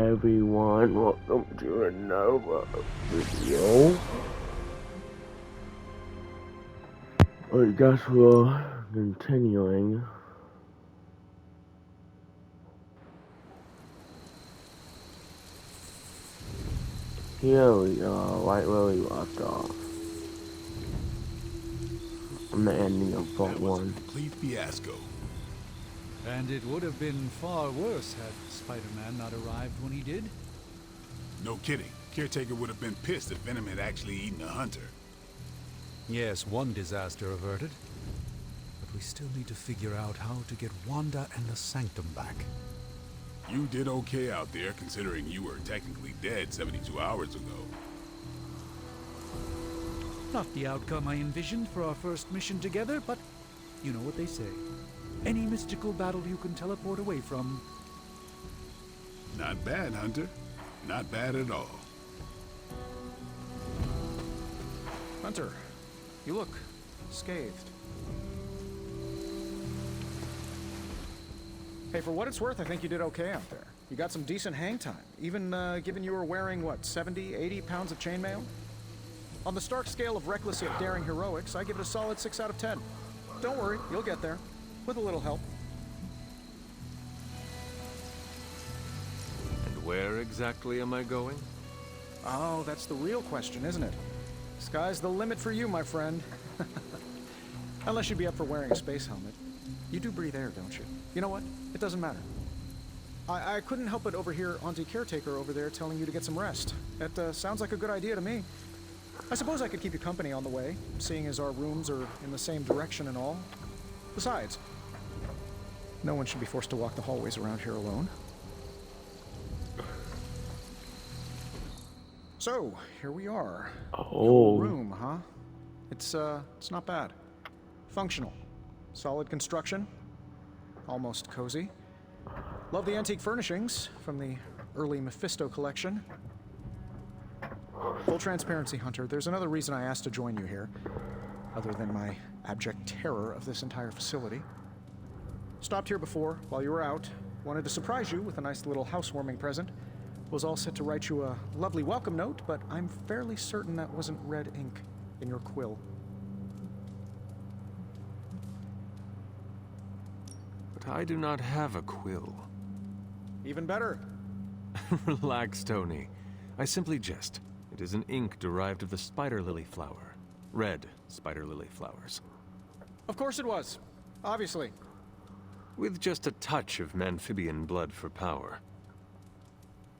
everyone, welcome to another video. I guess we're continuing. Here we are, right where we left off. On the ending of Part That was a 1. complete fiasco. And it would have been far worse had Spider-Man not arrived when he did. No kidding. Caretaker would have been pissed if Venom had actually eaten a hunter. Yes, one disaster averted. But we still need to figure out how to get Wanda and the Sanctum back. You did okay out there, considering you were technically dead 72 hours ago. Not the outcome I envisioned for our first mission together, but you know what they say. Any mystical battle you can teleport away from. Not bad, Hunter. Not bad at all. Hunter, you look scathed. Hey, for what it's worth, I think you did okay out there. You got some decent hang time, even given you were wearing, what, 70, 80 pounds of chainmail? On the Stark scale of reckless yet daring heroics, I give it a solid 6 out of 10. Don't worry, you'll get there. With a little help. And where exactly am I going? Oh, that's the real question, isn't it? Sky's the limit for you, my friend. Unless you'd be up for wearing a space helmet. You do breathe air, don't you? You know what? It doesn't matter. I couldn't help but overhear Auntie Caretaker over there telling you to get some rest. That sounds like a good idea to me. I suppose I could keep you company on the way, seeing as our rooms are in the same direction and all. Besides, no one should be forced to walk the hallways around here alone. So, here we are. Oh. Room, huh? It's not bad. Functional. Solid construction. Almost cozy. Love the antique furnishings from the early Mephisto collection. Full transparency, Hunter, there's another reason I asked to join you here, other than my abject terror of this entire facility. Stopped here before, while you were out. Wanted to surprise you with a nice little housewarming present. Was all set to write you a lovely welcome note, but I'm fairly certain that wasn't red ink in your quill. But I do not have a quill. Even better. Relax, Tony. I simply jest. It is an ink derived of the spider lily flower. Red spider lily flowers. Of course it was. Obviously. With just a touch of amphibian blood for power.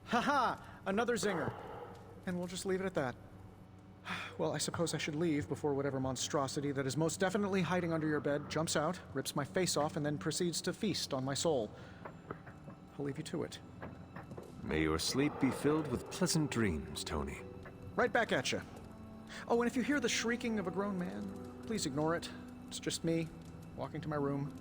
Haha! Another zinger. And we'll just leave it at that. Well, I suppose I should leave before whatever monstrosity that is most definitely hiding under your bed jumps out, rips my face off, and then proceeds to feast on my soul. I'll leave you to it. May your sleep be filled with pleasant dreams, Tony. Right back at you. Oh, and if you hear the shrieking of a grown man, please ignore it. It's just me, walking to my room.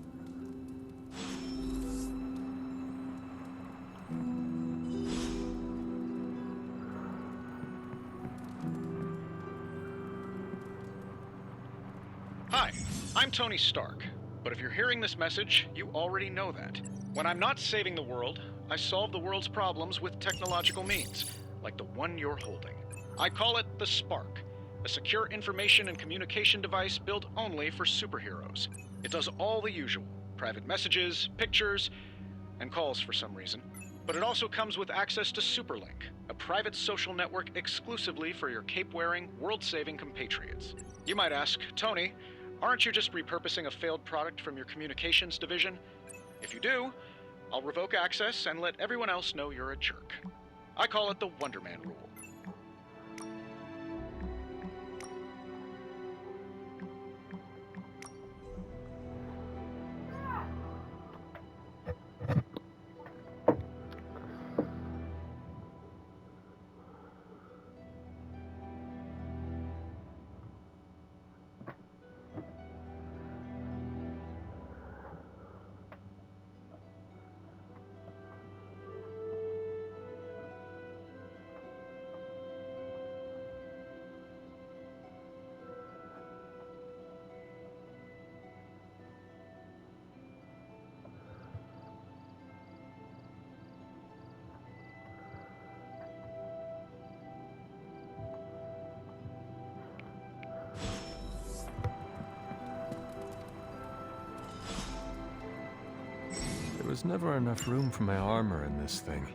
Hi, I'm Tony Stark. But if you're hearing this message, you already know that. When I'm not saving the world, I solve the world's problems with technological means, like the one you're holding. I call it the Spark, a secure information and communication device built only for superheroes. It does all the usual, private messages, pictures, and calls for some reason. But it also comes with access to Superlink, a private social network exclusively for your cape-wearing, world-saving compatriots. You might ask, Tony, aren't you just repurposing a failed product from your communications division? If you do, I'll revoke access and let everyone else know you're a jerk. I call it the Wonder Man rule. was never enough room for my armor in this thing.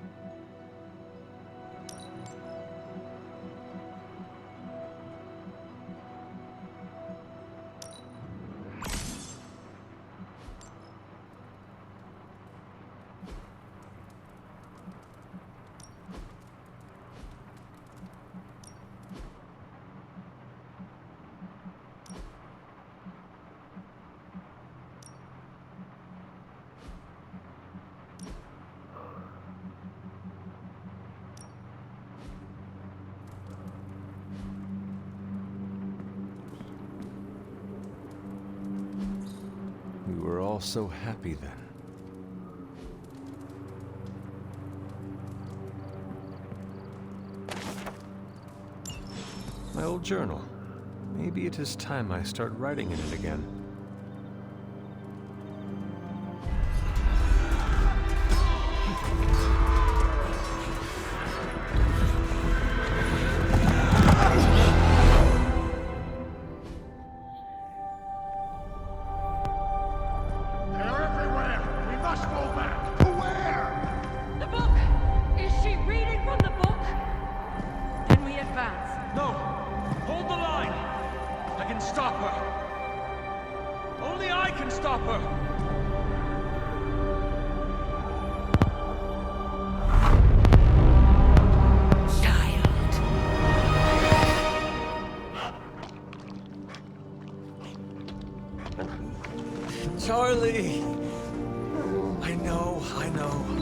We were all so happy then. My old journal. Maybe it is time I start writing in it again. They're everywhere! We must go back! To where? The book! Is she reading from the book? Then we advance. No! Hold the line! I can stop her! Only I can stop her! Charlie! I know.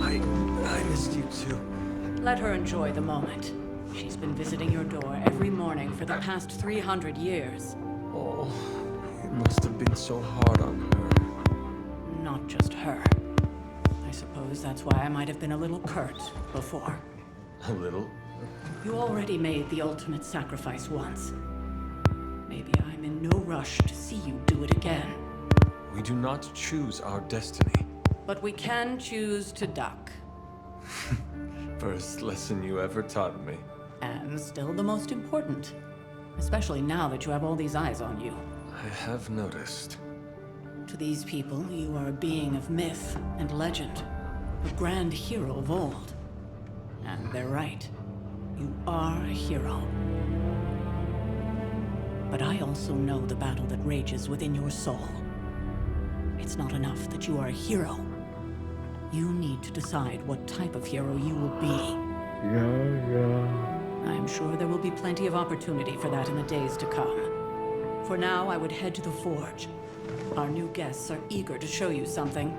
I missed you too. Let her enjoy the moment. She's been visiting your door every morning for the past 300 years. Oh, it must have been so hard on her. Not just her. I suppose that's why I might have been a little curt before. A little? You already made the ultimate sacrifice once. Maybe I'm in no rush to see you do it again. We do not choose our destiny. But we can choose to duck. First lesson you ever taught me. And still the most important. Especially now that you have all these eyes on you. I have noticed. To these people, you are a being of myth and legend. A grand hero of old. And they're right. You are a hero. But I also know the battle that rages within your soul. It's not enough that you are a hero. You need to decide what type of hero you will be. I'm sure there will be plenty of opportunity for that in the days to come. For now, I would head to the Forge. Our new guests are eager to show you something.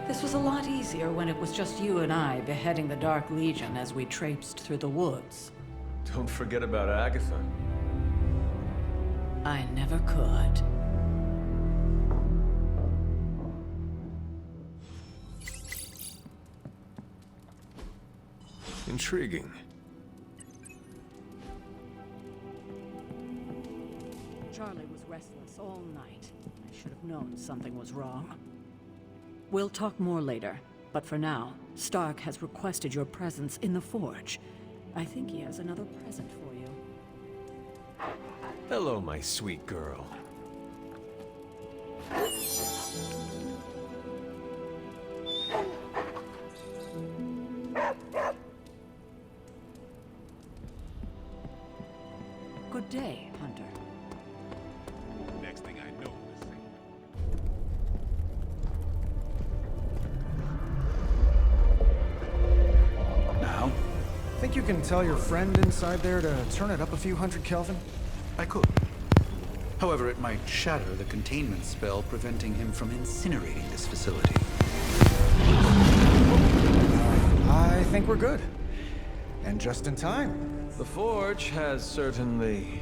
This was a lot easier when it was just you and I beheading the Dark Legion as we traipsed through the woods. Don't forget about Agatha. I never could. Intriguing. Charlie was restless all night. I should have known something was wrong. We'll talk more later, but for now, Stark has requested your presence in the Forge. I think he has another present for you. Hello, my sweet girl. Good day, Hunter. Next thing I know, this thing. Now? Think you can tell your friend inside there to turn it up a few hundred Kelvin? I could. However, it might shatter the containment spell preventing him from incinerating this facility. I think we're good. And just in time. The Forge has certainly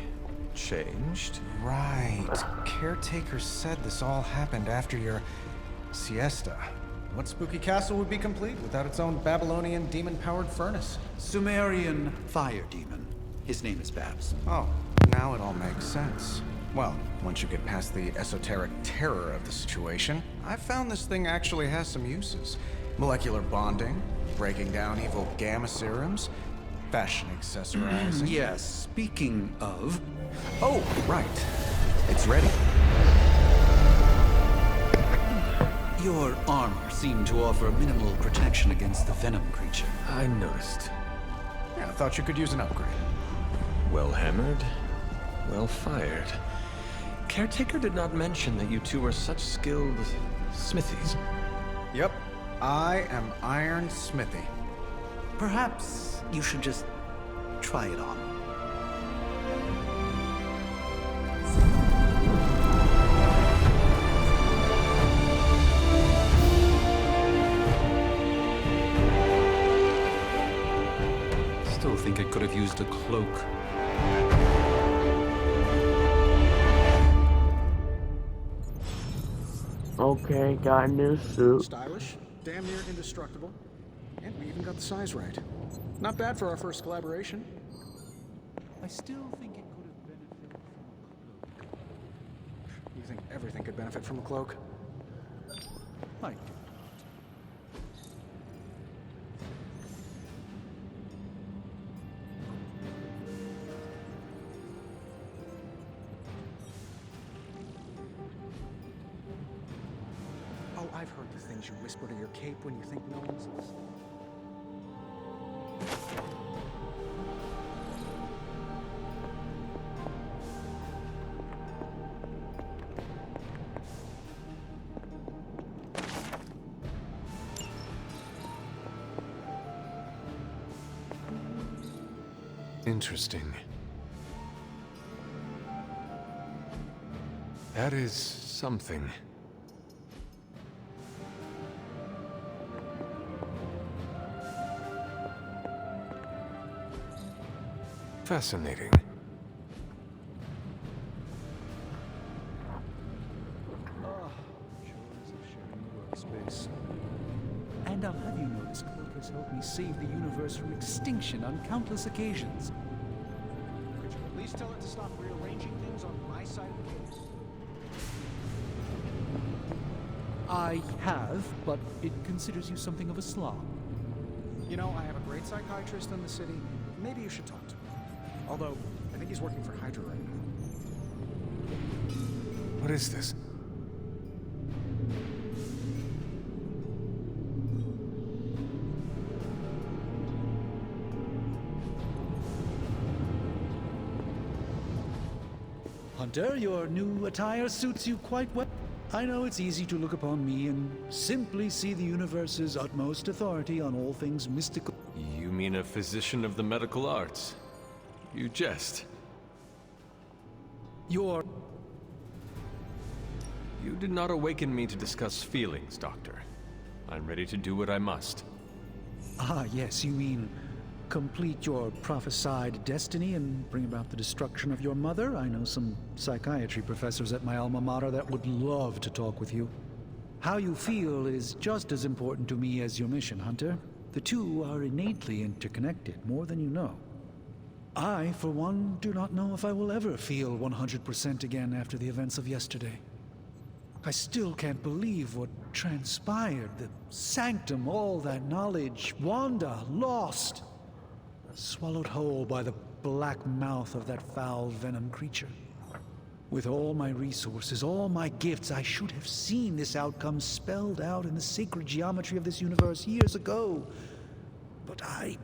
changed. Right. Caretaker said this all happened after your siesta. What spooky castle would be complete without its own Babylonian demon-powered furnace? Sumerian fire demon. His name is Babs. Oh, now it all makes sense. Well, once you get past the esoteric terror of the situation, I've found this thing actually has some uses. Molecular bonding, breaking down evil gamma serums, fashion accessorizing. Yes, speaking of... Oh, right. It's ready. Your armor seemed to offer minimal protection against the venom creature. I noticed. Yeah, I thought you could use an upgrade. Well hammered, well fired. Caretaker did not mention that you two are such skilled smithies. Yep, I am Iron Smithy. Perhaps you should just try it on. Still think it could have used a cloak. Okay, got a new suit. Stylish, damn near indestructible, and we even got the size right. Not bad for our first collaboration. I still think it could have benefited from a cloak. You think everything could benefit from a cloak? I do. Oh, I've heard the things you whisper to your cape when you think no one's listening. Interesting. That is something. Fascinating. Space. And I'll have you know this cloak has helped me save the universe from extinction on countless occasions. Could you at least tell it to stop rearranging things on my side of the case? I have, but it considers you something of a slob. You know, I have a great psychiatrist in the city. Maybe you should talk to him. Although, I think he's working for Hydra right now. What is this? Hunter, your new attire suits you quite well. I know it's easy to look upon me and simply see the universe's utmost authority on all things mystical. You mean a physician of the medical arts? You jest. Your... You did not awaken me to discuss feelings, Doctor. I'm ready to do what I must. Ah, yes, you mean complete your prophesied destiny and bring about the destruction of your mother? I know some psychiatry professors at my alma mater that would love to talk with you. How you feel is just as important to me as your mission, Hunter. The two are innately interconnected, more than you know. I, for one, do not know if I will ever feel 100% again after the events of yesterday. I still can't believe what transpired. The sanctum, all that knowledge, Wanda, lost. Swallowed whole by the black mouth of that foul venom creature. With all my resources, all my gifts, I should have seen this outcome spelled out in the sacred geometry of this universe years ago. But I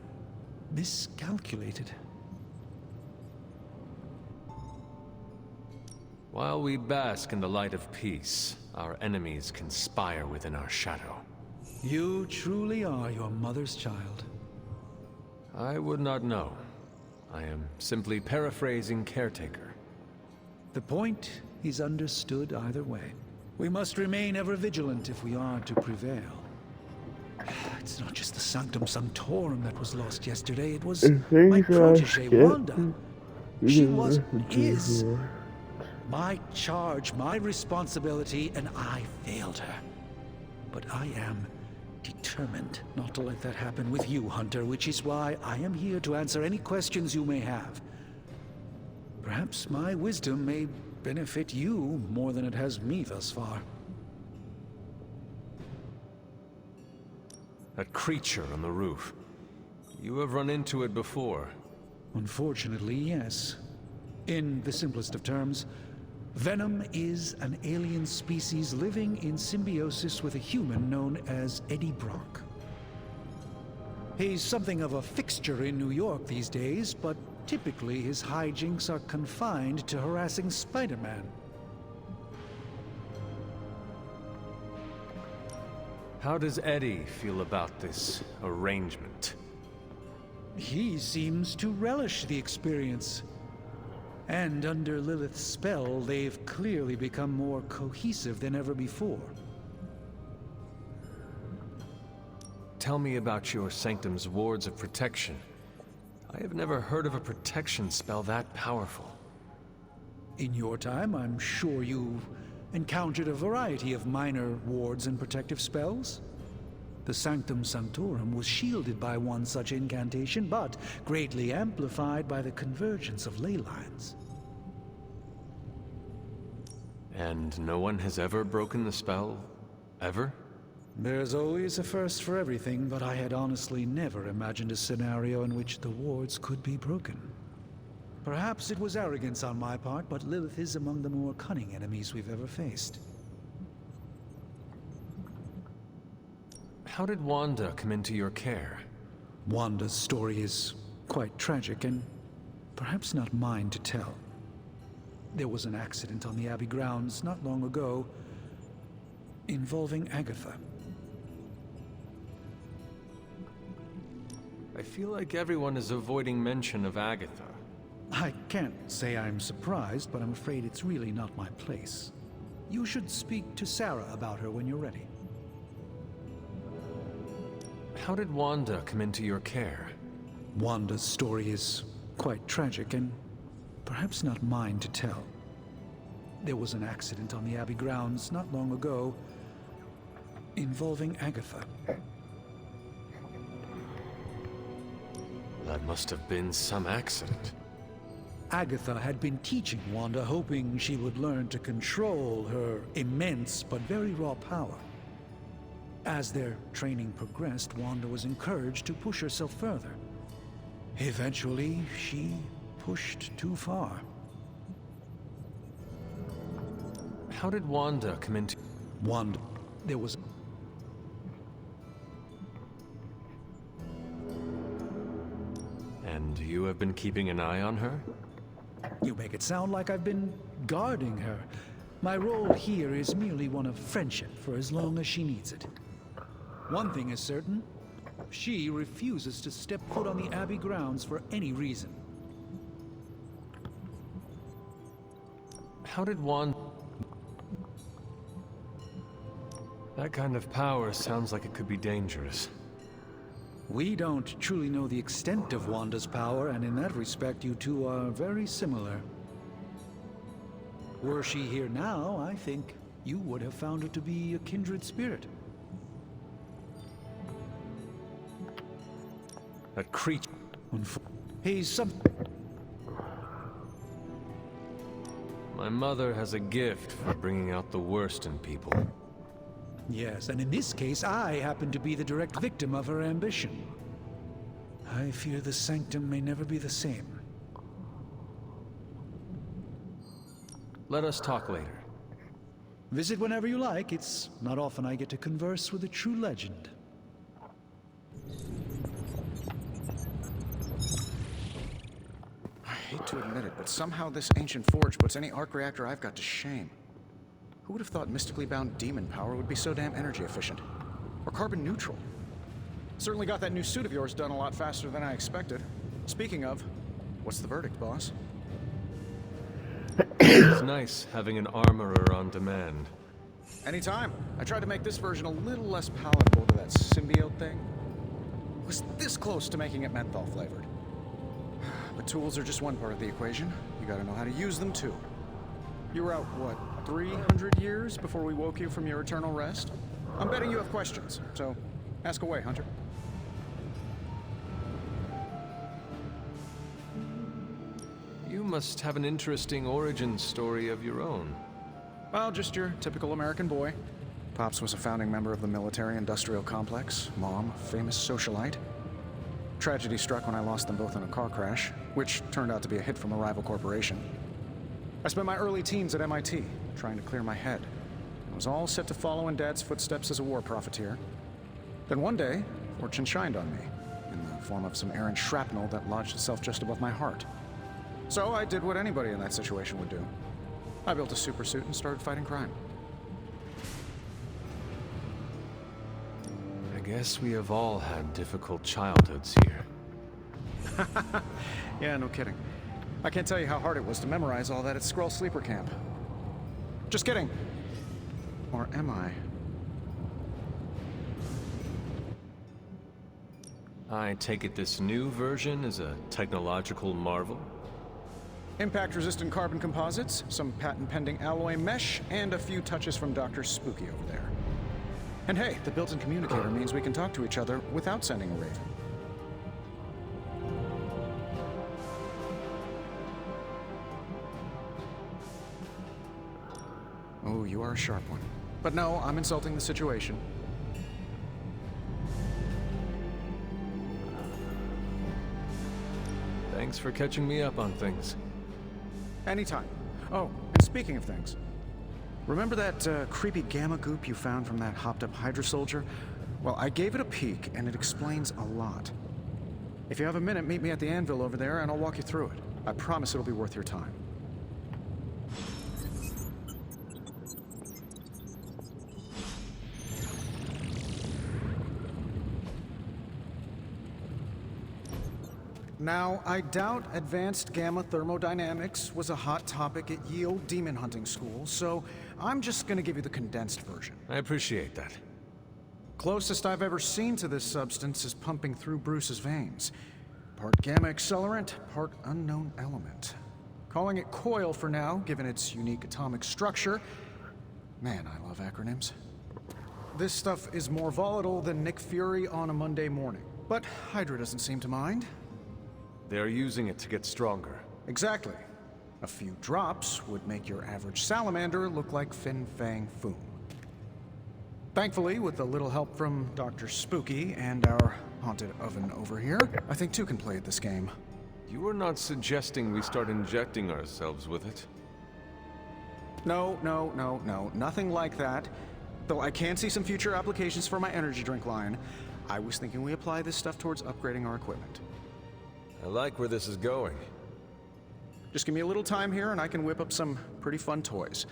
miscalculated. While we bask in the light of peace, our enemies conspire within our shadow. You truly are your mother's child. I would not know. I am simply paraphrasing Caretaker. The point is understood either way. We must remain ever vigilant if we are to prevail. It's not just the Sanctum Sanctorum that was lost yesterday, it was my protege, Wanda. She is my charge, my responsibility, and I failed her. But I am determined not to let that happen with you, Hunter, which is why I am here to answer any questions you may have. Perhaps my wisdom may benefit you more than it has me thus far. That creature on the roof. You have run into it before. Unfortunately, yes. In the simplest of terms, Venom is an alien species living in symbiosis with a human known as Eddie Brock. He's something of a fixture in New York these days, but typically his hijinks are confined to harassing Spider-Man. How does Eddie feel about this arrangement? He seems to relish the experience. And under Lilith's spell, they've clearly become more cohesive than ever before. Tell me about your Sanctum's wards of protection. I have never heard of a protection spell that powerful. In your time, I'm sure you've encountered a variety of minor wards and protective spells. The Sanctum Sanctorum was shielded by one such incantation, but greatly amplified by the convergence of ley lines. And no one has ever broken the spell? Ever? There's always a first for everything, but I had honestly never imagined a scenario in which the wards could be broken. Perhaps it was arrogance on my part, but Lilith is among the more cunning enemies we've ever faced. How did Wanda come into your care? Wanda's story is quite tragic and perhaps not mine to tell. There was an accident on the Abbey grounds not long ago involving Agatha. I feel like everyone is avoiding mention of Agatha. I can't say I'm surprised, but I'm afraid it's really not my place. You should speak to Sarah about her when you're ready. How did Wanda come into your care? Wanda's story is quite tragic and perhaps not mine to tell. There was an accident on the Abbey grounds not long ago involving Agatha. That must have been some accident. Agatha had been teaching Wanda, hoping she would learn to control her immense but very raw power. As their training progressed, Wanda was encouraged to push herself further. Eventually, she pushed too far. How did Wanda come into... Wanda... There was... And you have been keeping an eye on her? You make it sound like I've been guarding her. My role here is merely one of friendship for as long as she needs it. One thing is certain, she refuses to step foot on the Abbey grounds for any reason. How did Wanda... That kind of power sounds like it could be dangerous. We don't truly know the extent of Wanda's power, and in that respect, you two are very similar. Were she here now, I think you would have found her to be a kindred spirit. That creature... He's some... My mother has a gift for bringing out the worst in people. Yes, and in this case, I happen to be the direct victim of her ambition. I fear the Sanctum may never be the same. Let us talk later. Visit whenever you like. It's not often I get to converse with a true legend. I hate to admit it, but somehow this ancient forge puts any arc reactor I've got to shame. Who would have thought mystically bound demon power would be so damn energy efficient? Or carbon neutral? Certainly got that new suit of yours done a lot faster than I expected. Speaking of, what's the verdict, boss? It's nice having an armorer on demand. Anytime. I tried to make this version a little less palatable to that symbiote thing. Was this close to making it menthol flavored. But tools are just one part of the equation. You gotta know how to use them too. You were out, what, 300 years before we woke you from your eternal rest? I'm betting you have questions, so ask away, Hunter. You must have an interesting origin story of your own. Well, just your typical American boy. Pops was a founding member of the military-industrial complex. Mom, famous socialite. Tragedy struck when I lost them both in a car crash, which turned out to be a hit from a rival corporation. I spent my early teens at MIT, trying to clear my head. I was all set to follow in Dad's footsteps as a war profiteer. Then one day, fortune shined on me, in the form of some errant shrapnel that lodged itself just above my heart. So I did what anybody in that situation would do. I built a supersuit and started fighting crime. I guess we have all had difficult childhoods here. Yeah, no kidding. I can't tell you how hard it was to memorize all that at Skrull Sleeper Camp. Just kidding. Or am I? I take it this new version is a technological marvel? Impact-resistant carbon composites, some patent-pending alloy mesh, and a few touches from Dr. Spooky over there. And hey, the built-in communicator means we can talk to each other without sending a raven. Oh, you are a sharp one. But no, I'm insulting the situation. Thanks for catching me up on things. Anytime. Oh, and speaking of things, remember that creepy gamma goop you found from that hopped-up Hydra soldier? Well, I gave it a peek, and it explains a lot. If you have a minute, meet me at the anvil over there, and I'll walk you through it. I promise it'll be worth your time. Now, I doubt advanced gamma thermodynamics was a hot topic at Yield Demon Hunting School, so I'm just gonna give you the condensed version. I appreciate that. Closest I've ever seen to this substance is pumping through Bruce's veins. Part gamma accelerant, part unknown element. Calling it Coil for now, given its unique atomic structure. Man, I love acronyms. This stuff is more volatile than Nick Fury on a Monday morning, but Hydra doesn't seem to mind. They're using it to get stronger. Exactly. A few drops would make your average salamander look like Fin Fang Foom. Thankfully, with a little help from Dr. Spooky and our haunted oven over here, I think two can play at this game. You are not suggesting we start injecting ourselves with it? No, nothing like that. Though I can see some future applications for my energy drink line. I was thinking we apply this stuff towards upgrading our equipment. I like where this is going. Just give me a little time here and I can whip up some pretty fun toys.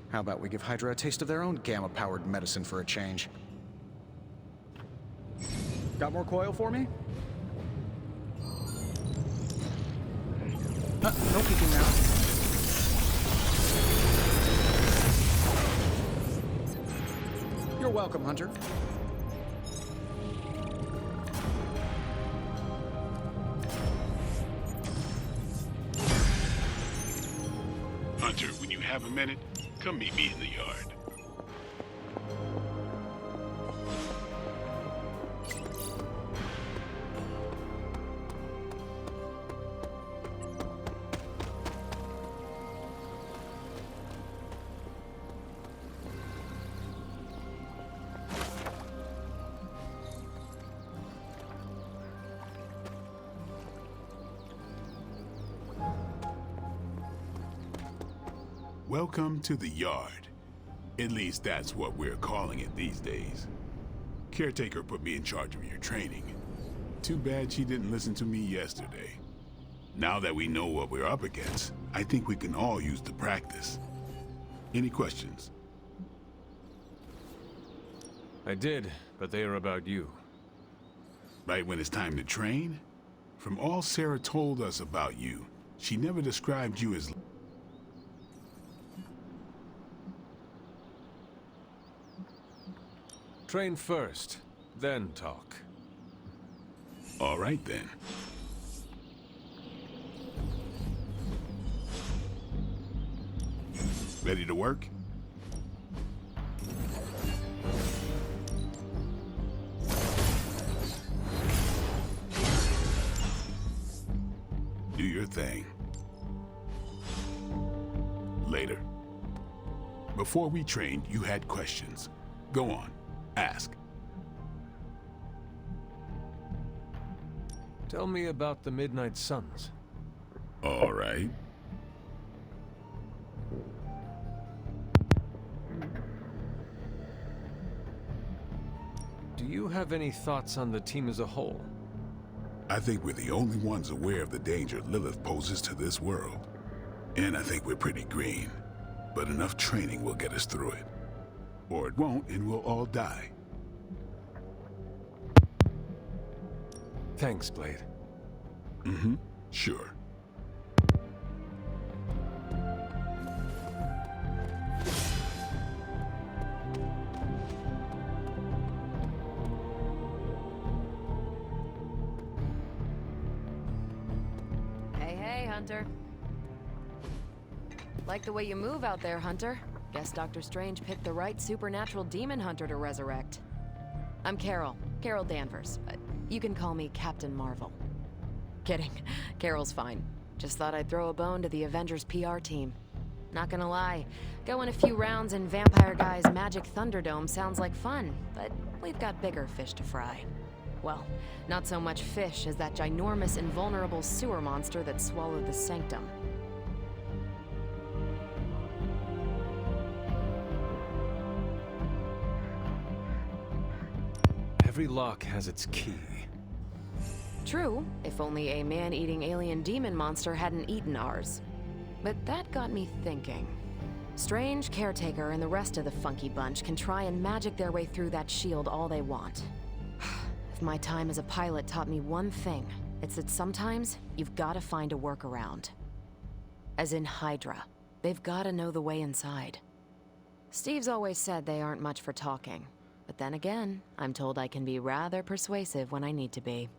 How about we give Hydra a taste of their own gamma-powered medicine for a change? Got more coil for me? No peeking now. You're welcome, Hunter. Hunter, when you have a minute, come meet me in the yard. Welcome to the yard. At least that's what we're calling it these days. Caretaker put me in charge of your training. Too bad she didn't listen to me yesterday. Now that we know what we're up against, I think we can all use the practice. Any questions? I did, but they are about you. Right when it's time to train? From all Sarah told us about you, she never described you as... Train first, then talk. All right, then. Ready to work? Do your thing. Later. Before we trained, you had questions. Go on. Ask. Tell me about the Midnight Suns. All right. Do you have any thoughts on the team as a whole? I think we're the only ones aware of the danger Lilith poses to this world. And I think we're pretty green. But enough training will get us through it. Or it won't, and we'll all die. Thanks, Blade. Mm-hmm. Sure. Hey, Hunter. Like the way you move out there, Hunter. Guess Dr. Strange picked the right supernatural demon hunter to resurrect. I'm Carol Danvers. You can call me Captain Marvel. Kidding. Carol's fine. Just thought I'd throw a bone to the Avengers PR team. Not gonna lie, going a few rounds in Vampire Guy's Magic Thunderdome sounds like fun, but we've got bigger fish to fry. Well, not so much fish as that ginormous invulnerable sewer monster that swallowed the Sanctum. Every lock has its key. True, if only a man-eating alien demon monster hadn't eaten ours. But that got me thinking. Strange, Caretaker, and the rest of the funky bunch can try and magic their way through that shield all they want. If my time as a pilot taught me one thing, it's that sometimes you've gotta find a workaround. As in Hydra. They've gotta know the way inside. Steve's always said they aren't much for talking. But then again, I'm told I can be rather persuasive when I need to be.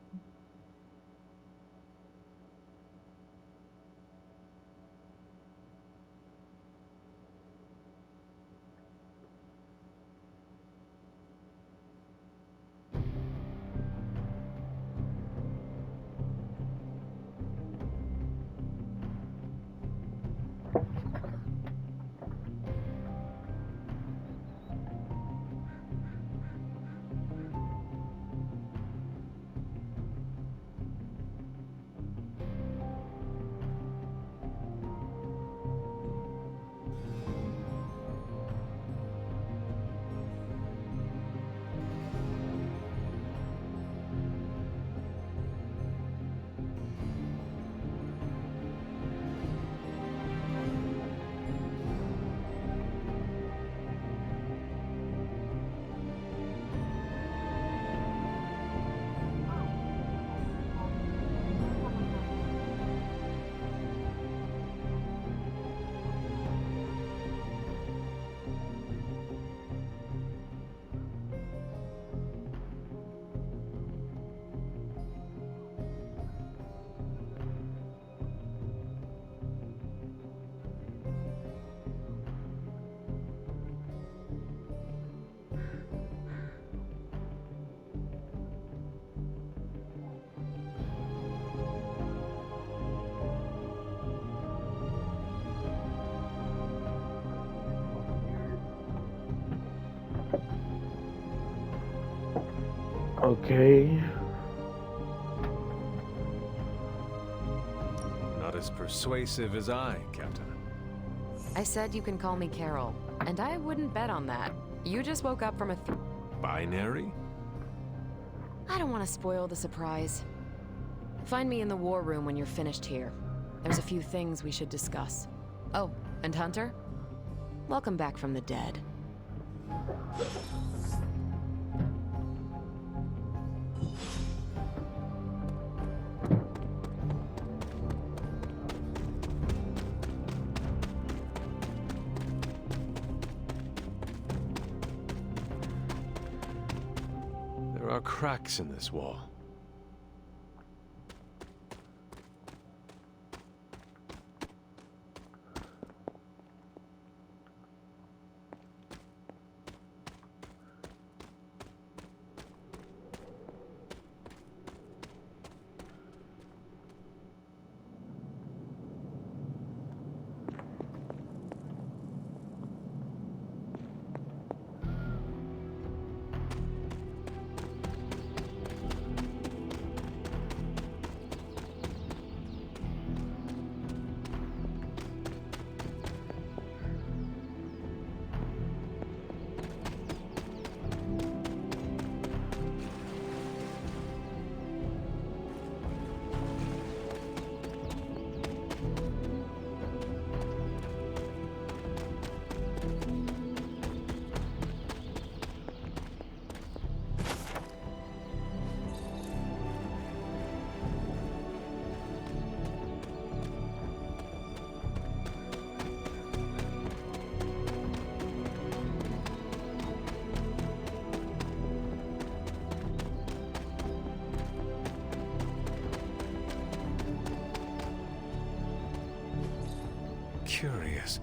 Okay. Not as persuasive as I, Captain. I said you can call me Carol, and I wouldn't bet on that. You just woke up from a Binary? I don't want to spoil the surprise. Find me in the war room when you're finished here. There's a few things we should discuss. Oh, and Hunter? Welcome back from the dead. There are cracks in this wall. Curious.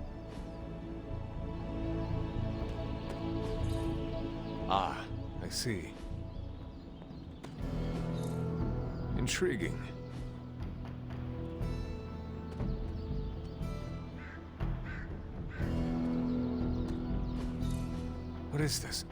Ah, I see. Intriguing. What is this?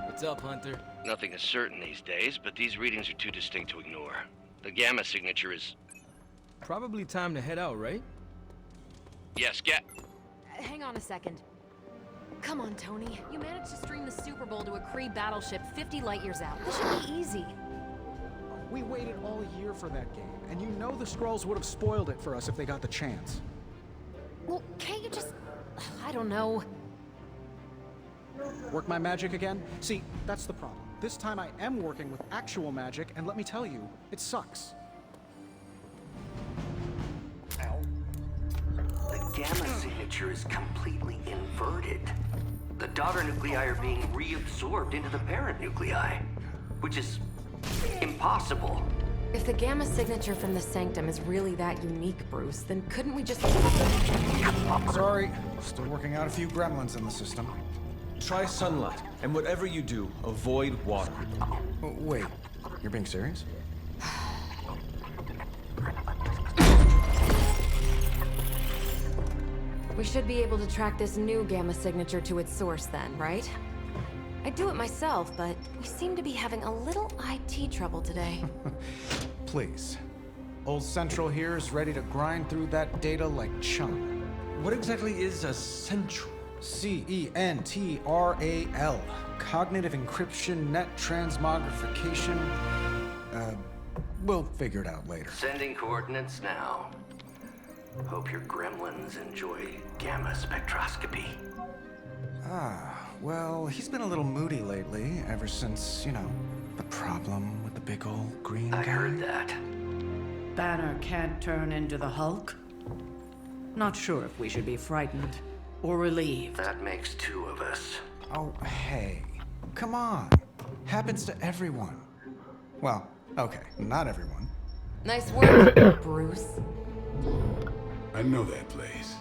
What's up, Hunter? Nothing is certain these days, but these readings are too distinct to ignore. The gamma signature is... Probably time to head out, right? Yes, Hang on a second. Come on, Tony. You managed to stream the Super Bowl to a Kree battleship 50 light years out. This should be easy. We waited all year for that game, and you know the Skrulls would have spoiled it for us if they got the chance. Well, can't you just... I don't know. Work my magic again? See, that's the problem. This time I am working with actual magic, and let me tell you, it sucks. Ow. The gamma signature is completely inverted. The daughter nuclei are being reabsorbed into the parent nuclei, which is impossible. If the gamma signature from the Sanctum is really that unique, Bruce, then couldn't we just... Sorry, still working out a few gremlins in the system. Try sunlight, and whatever you do, avoid water. Wait, you're being serious? We should be able to track this new gamma signature to its source then, right? I'd do it myself, but we seem to be having a little IT trouble today. Please. Old Central here is ready to grind through that data like chum. What exactly is a Central? CENTRAL. Cognitive encryption, net transmogrification. We'll figure it out later. Sending coordinates now. Hope your gremlins enjoy gamma spectroscopy. Well, he's been a little moody lately, ever since, you know, the problem with the big old green guy. I heard that. Banner can't turn into the Hulk? Not sure if we should be frightened or relieved. That makes two of us. Oh, hey. Come on. Happens to everyone. Well, okay, not everyone. Nice work, Bruce. I know that place.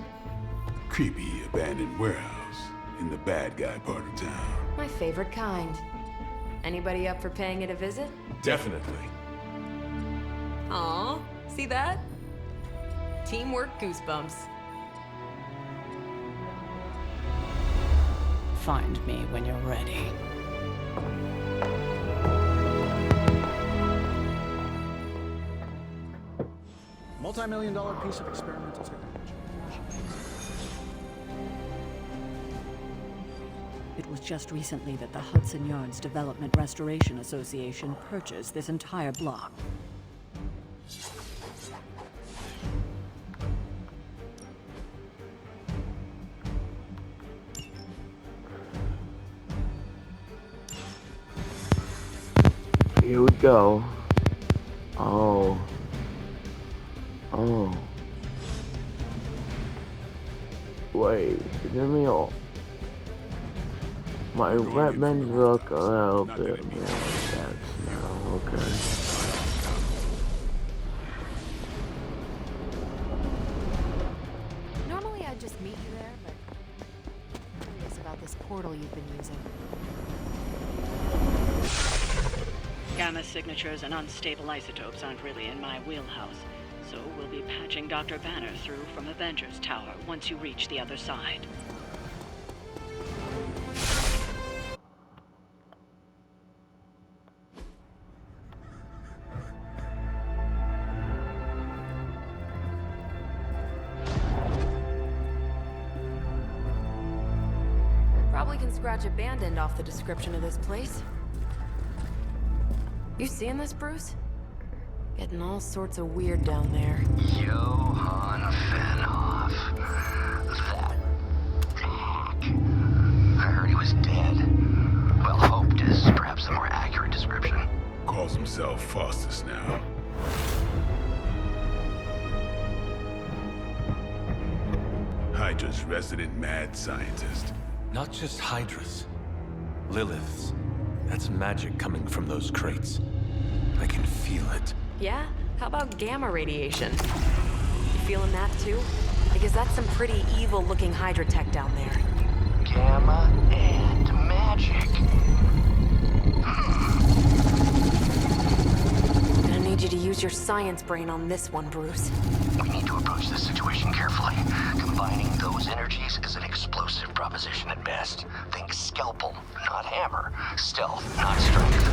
Creepy abandoned warehouse in the bad guy part of town. My favorite kind. Anybody up for paying it a visit? Definitely. Aw, see that? Teamwork goosebumps. Find me when you're ready. Multi-million-dollar piece of experimental technology. It was just recently that the Hudson Yards Development Restoration Association purchased this entire block. Here we go. Oh. Oh. Wait, let me all. My weapons look a little bit more advanced now, okay. Normally I'd just meet you there, but I'm curious about this portal you've been using. Gamma signatures and unstable isotopes aren't really in my wheelhouse, so we'll be patching Dr. Banner through from Avengers Tower once you reach the other side. Probably can scratch a band end off the description of this place. You seeing this, Bruce? Getting all sorts of weird down there. Johann Fenhoff. That hack. I heard he was dead. Well, hoped is perhaps a more accurate description. Calls himself Faustus now. Hydra's resident mad scientist. Not just Hydras. Liliths. That's magic coming from those crates. I can feel it. Yeah? How about gamma radiation? You feeling that too? Because that's some pretty evil-looking Hydra tech down there. Gamma and magic. Gonna need you to use your science brain on this one, Bruce. We need to approach this situation carefully. Combining those energies is an explosive proposition at best. Think scalpel, not hammer. Stealth, not strength.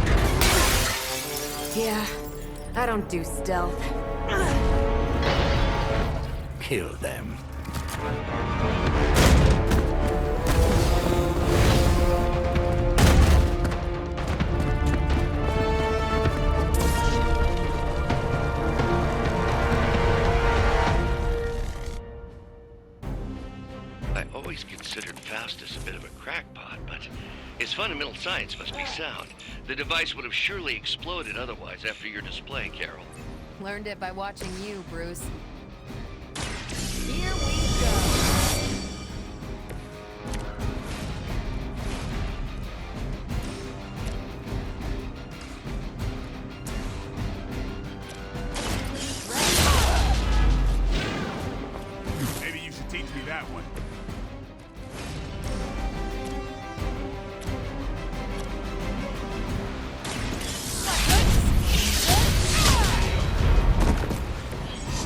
Yeah, I don't do stealth. Kill them. I always considered Faustus a bit of a crackpot, but his fundamental science must be sound. The device would have surely exploded otherwise after your display, Carol. Learned it by watching you, Bruce. Here we go. Maybe you should teach me that one.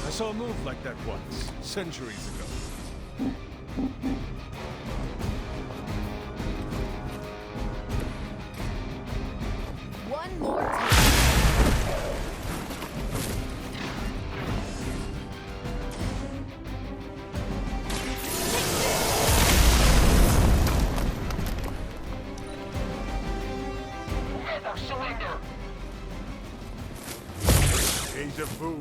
I saw a move like that once, centuries ago. One more time. Deja vu.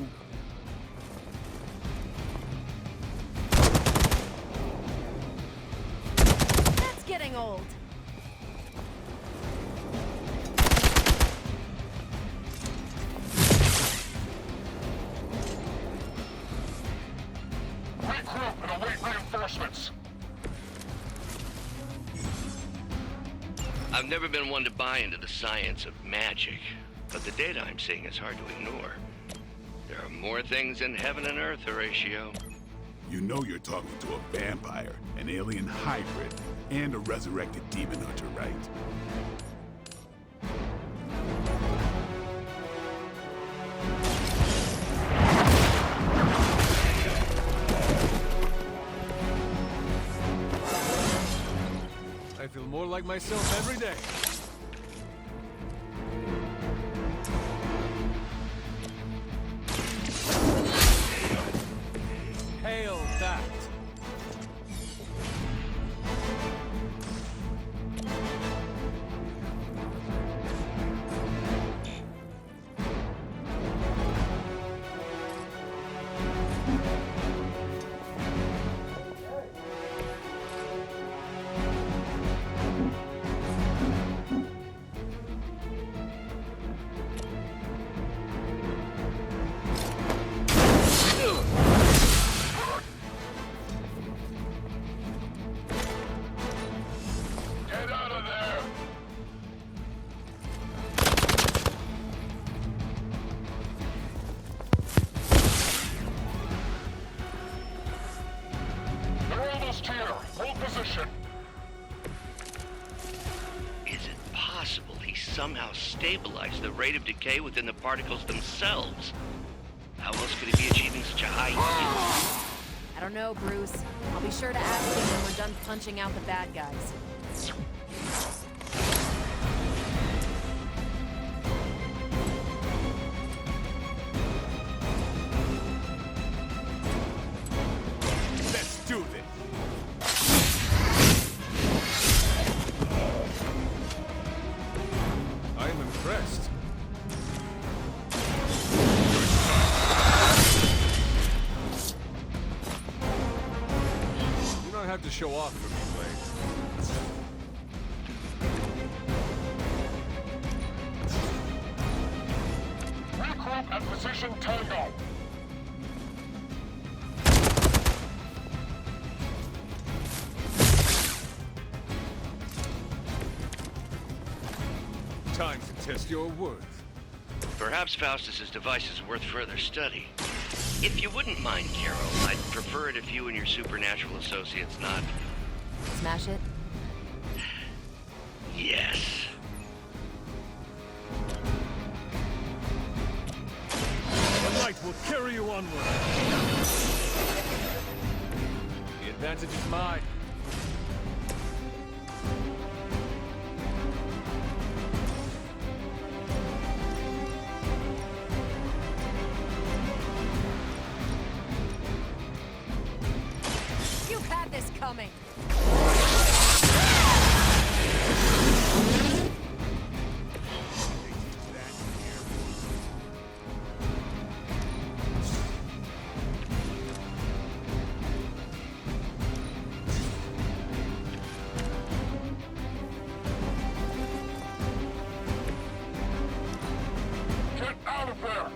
That's getting old. Regroup and await reinforcements. I've never been one to buy into the science of magic, but the data I'm seeing is hard to ignore. There are more things in heaven and earth, Horatio. You know you're talking to a vampire, an alien hybrid, and a resurrected demon hunter, right? I feel more like myself every day. Hail that! Somehow stabilize the rate of decay within the particles themselves. How else could he be achieving such a high yield? I don't know, Bruce. I'll be sure to ask him when we're done punching out the bad guys. Let's do this. I am impressed. You don't have to show off for me, Blade. Regroup at position Tango. Time to test your worth. Perhaps Faustus's device is worth further study. If you wouldn't mind, Carol, I'd prefer it if you and your supernatural associates not... Smash it? Yes. The light will carry you onward. The advantage is mine. You had this coming. Get out of there!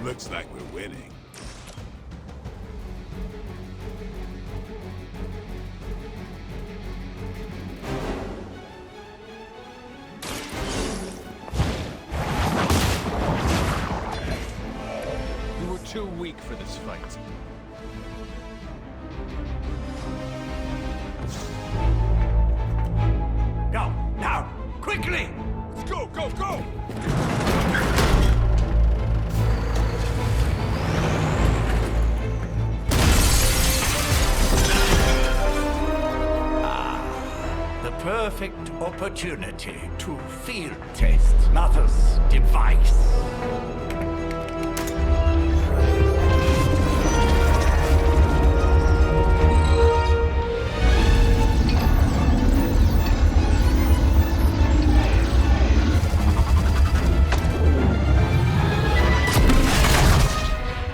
Looks like we're winning. You were too weak for this fight. Go! Now! Quickly! Let's go, go, go! The perfect opportunity to field test Mother's device.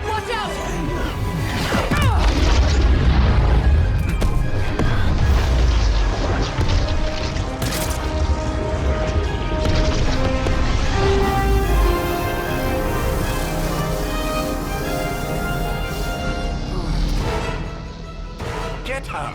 Watch out! Get her!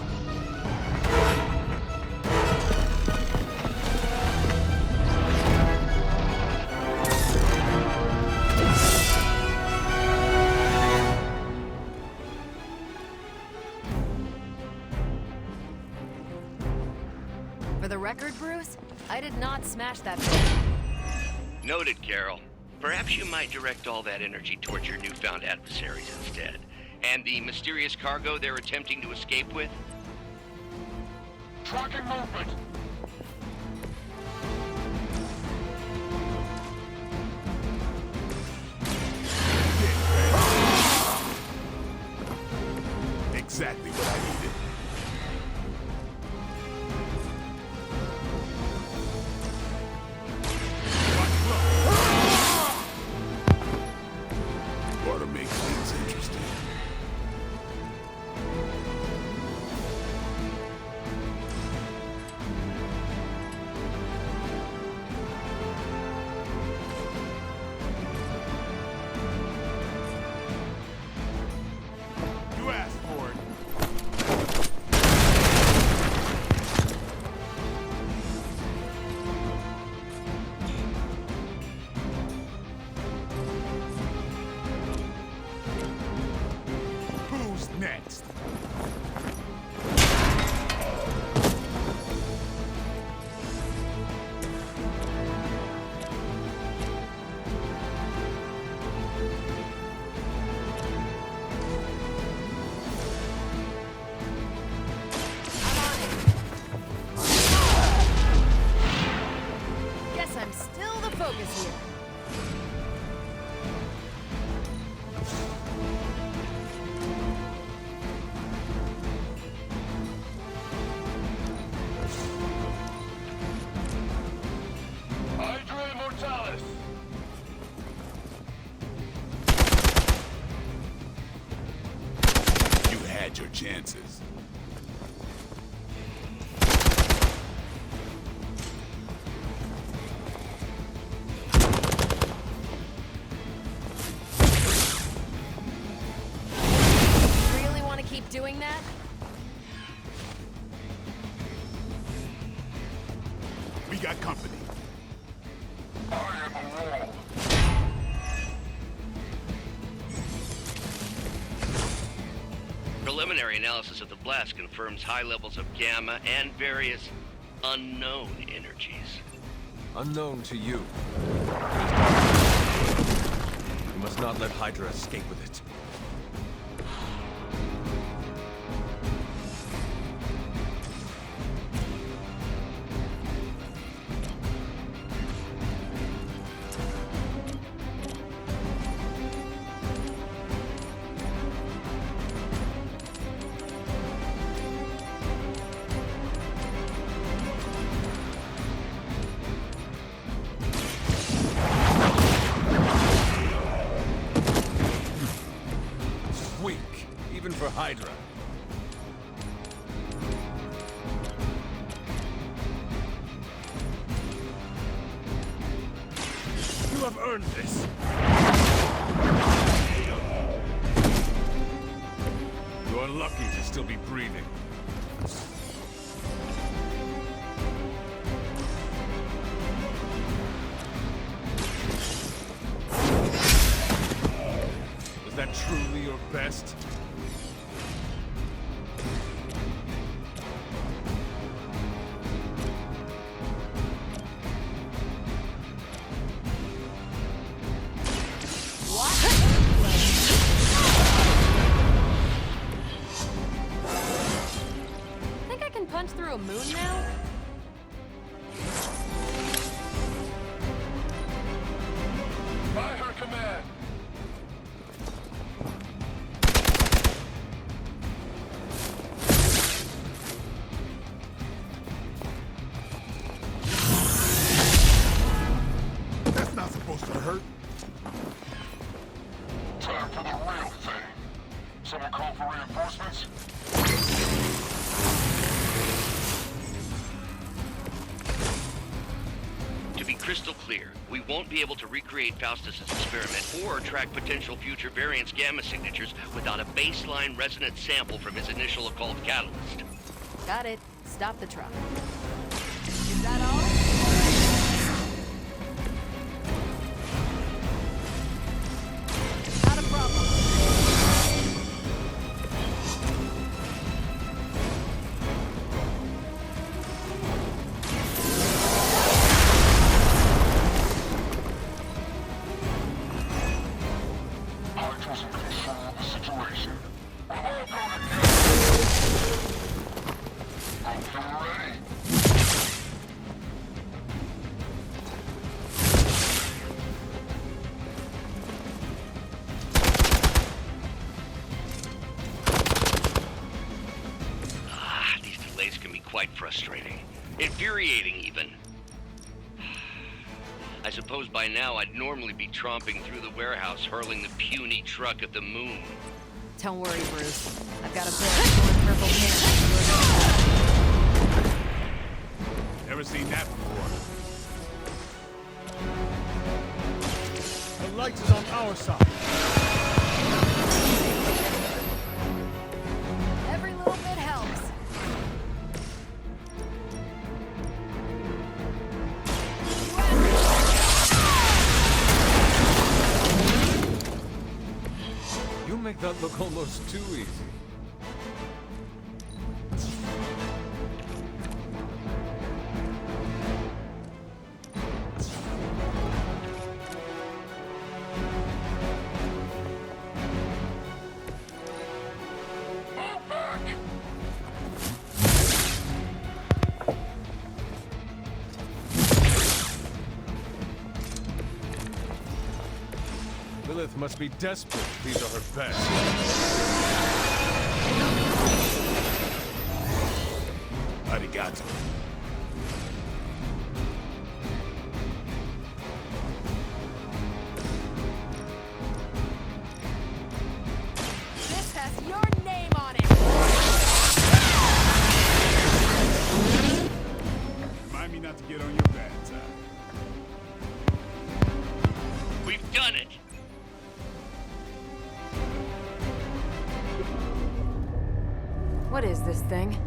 For the record, Bruce, I did not smash that thing. Noted, Carol. Perhaps you might direct all that energy towards your newfound adversaries instead. And the mysterious cargo they're attempting to escape with? Tracking movement. Exactly what I needed. Water makes things interesting. You asked for it. Who's next? Guess I'm still the focus here. Hydra Immortalis. You had your chances. Really want to keep doing that? We got company. I am a wall. Preliminary analysis of the blast confirms high levels of gamma and various unknown energies. Unknown to you. You must not let Hydra escape with it. Weak, even for Hydra. You have earned this. You're lucky to still be breathing. Was that truly your best? Think I can punch through a moon now? By her command. That's not supposed to hurt. Time for the real thing. Someone call for reinforcements? To be crystal clear, we won't be able to recreate Faustus's experiment or track potential future variants' gamma signatures without a baseline resonance sample from his initial occult catalyst. Got it. Stop the truck. Is that all? Not a problem. Hydra's in control of the situation. Infuriating, even. I suppose by now I'd normally be tromping through the warehouse hurling the puny truck at the moon. Don't worry, Bruce. I've got a bit of purple pants. Never seen that before. The light is on our side. Every little bit helps. You make that look almost too easy. Lilith must be desperate. These are her best. Arigato. This has your name on it. Remind me not to get on your bad side. We've done it! What is this thing?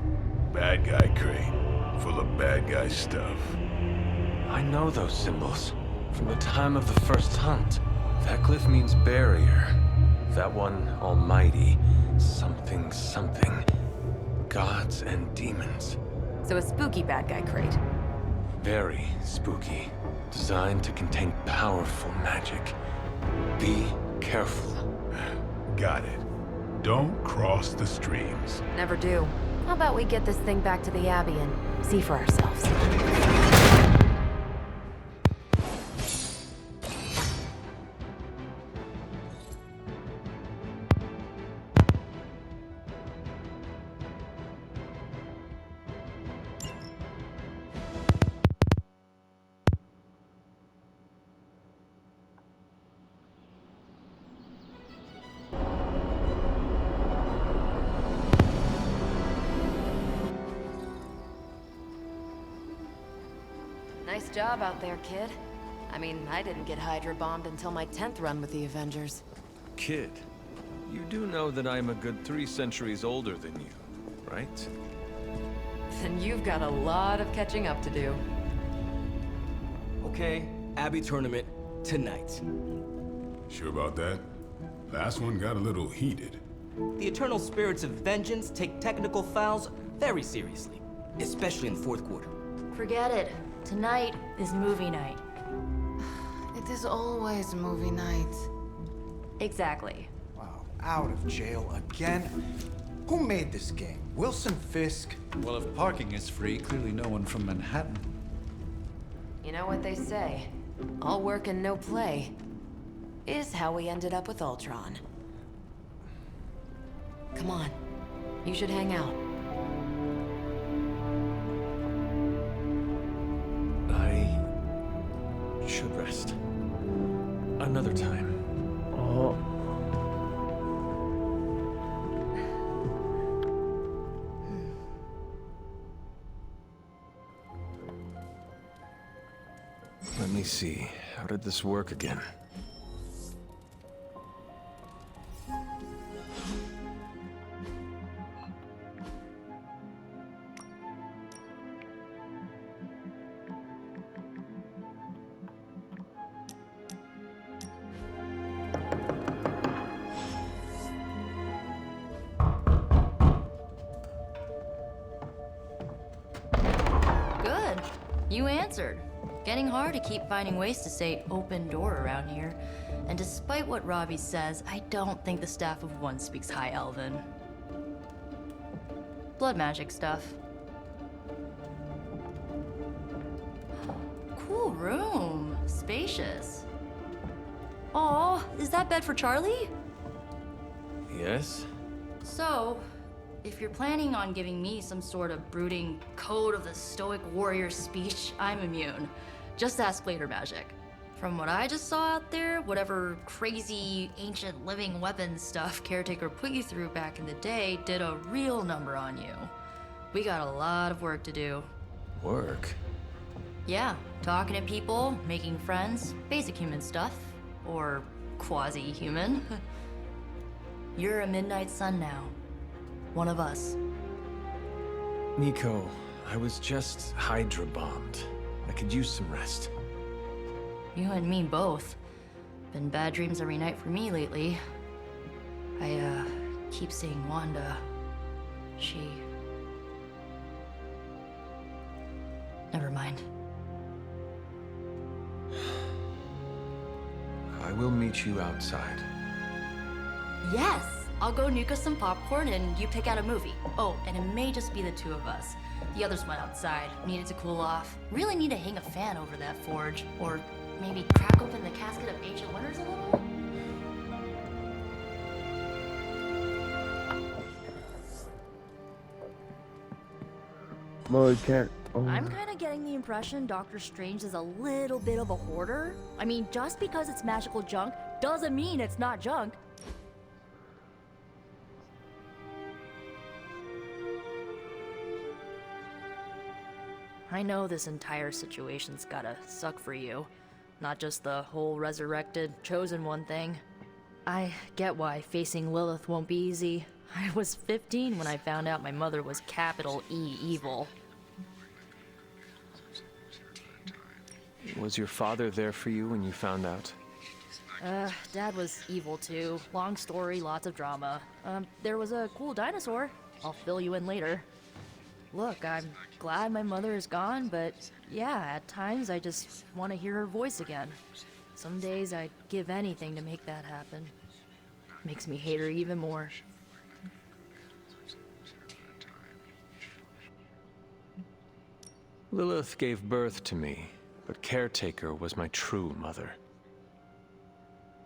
Bad guy crate. Full of bad guy stuff. I know those symbols from the time of the first hunt. That glyph means barrier. That one, almighty. Something, something. Gods and demons. So a spooky bad guy crate. Very spooky. Designed to contain powerful magic. Be careful. Got it. Don't cross the streams. Never do. How about we get this thing back to the Abbey and see for ourselves? Nice job out there, kid. I mean, I didn't get Hydra bombed until my 10th run with the Avengers. Kid, you do know that I'm a good 3 centuries older than you, right? Then you've got a lot of catching up to do. Okay, Abbey tournament tonight. Sure about that? Last one got a little heated. The Eternal Spirits of Vengeance take technical fouls very seriously, especially in the fourth quarter. Forget it. Tonight is movie night. It is always movie night. Exactly. Wow, out of jail again? Who made this game? Wilson Fisk? Well, if parking is free, clearly no one from Manhattan. You know what they say? All work and no play is how we ended up with Ultron. Come on. You should hang out. I should rest. Another time. Oh. Let me see. How did this work again? Good. You answered. Getting hard to keep finding ways to say open door around here. And despite what Robbie says, I don't think the staff of One speaks High Elven. Blood magic stuff. Cool room. Spacious. Aw, is that bed for Charlie? Yes? So, if you're planning on giving me some sort of brooding code of the stoic warrior speech, I'm immune. Just ask later, Magic. From what I just saw out there, whatever crazy ancient living weapons stuff Caretaker put you through back in the day did a real number on you. We got a lot of work to do. Work? Yeah, talking to people, making friends, basic human stuff. Or quasi-human. You're a Midnight Sun now. One of us. Nico, I was just Hydra bombed. I could use some rest. You and me both. Been bad dreams every night for me lately. I, keep seeing Wanda. She... Never mind. I will meet you outside. Yes! I'll go nuke us some popcorn and you pick out a movie. Oh, and it may just be the two of us. The others went outside, needed to cool off. Really need to hang a fan over that forge. Or maybe crack open the casket of Ancient Wonders a little? Well, can't. Oh. I'm kind of getting the impression Doctor Strange is a little bit of a hoarder. I mean, just because it's magical junk doesn't mean it's not junk. I know this entire situation's gotta suck for you. Not just the whole resurrected, chosen one thing. I get why facing Lilith won't be easy. I was 15 when I found out my mother was capital E evil. Was your father there for you when you found out? Dad was evil too. Long story, lots of drama. There was a cool dinosaur. I'll fill you in later. Look, I'm glad my mother is gone, but yeah, at times I just want to hear her voice again. Some days I'd give anything to make that happen. Makes me hate her even more. Lilith gave birth to me, but Caretaker was my true mother.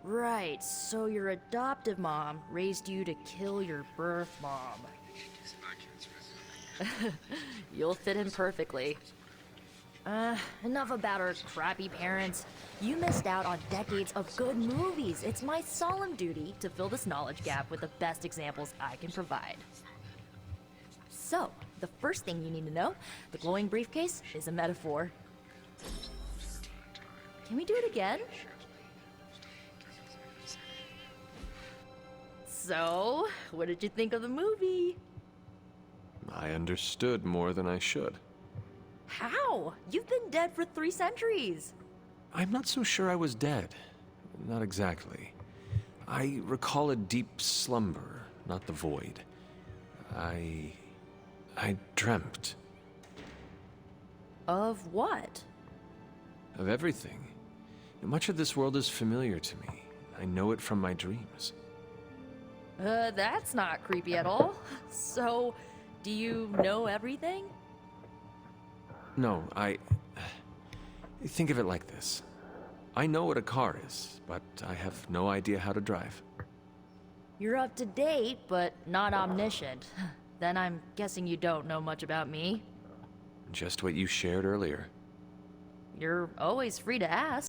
Right, so your adoptive mom raised you to kill your birth mom. You'll fit in perfectly. Enough about our crappy parents. You missed out on decades of good movies. It's my solemn duty to fill this knowledge gap with the best examples I can provide. So, the first thing you need to know, the glowing briefcase is a metaphor. Can we do it again? So, what did you think of the movie? I understood more than I should. How? You've been dead for 3 centuries. I'm not so sure I was dead. Not exactly. I recall a deep slumber, not the void. I dreamt. Of what? Of everything. Much of this world is familiar to me. I know it from my dreams. That's not creepy at all. So, do you know everything? No, think of it like this. I know what a car is, but I have no idea how to drive. You're up to date, but not omniscient. Then I'm guessing you don't know much about me. Just what you shared earlier. You're always free to ask.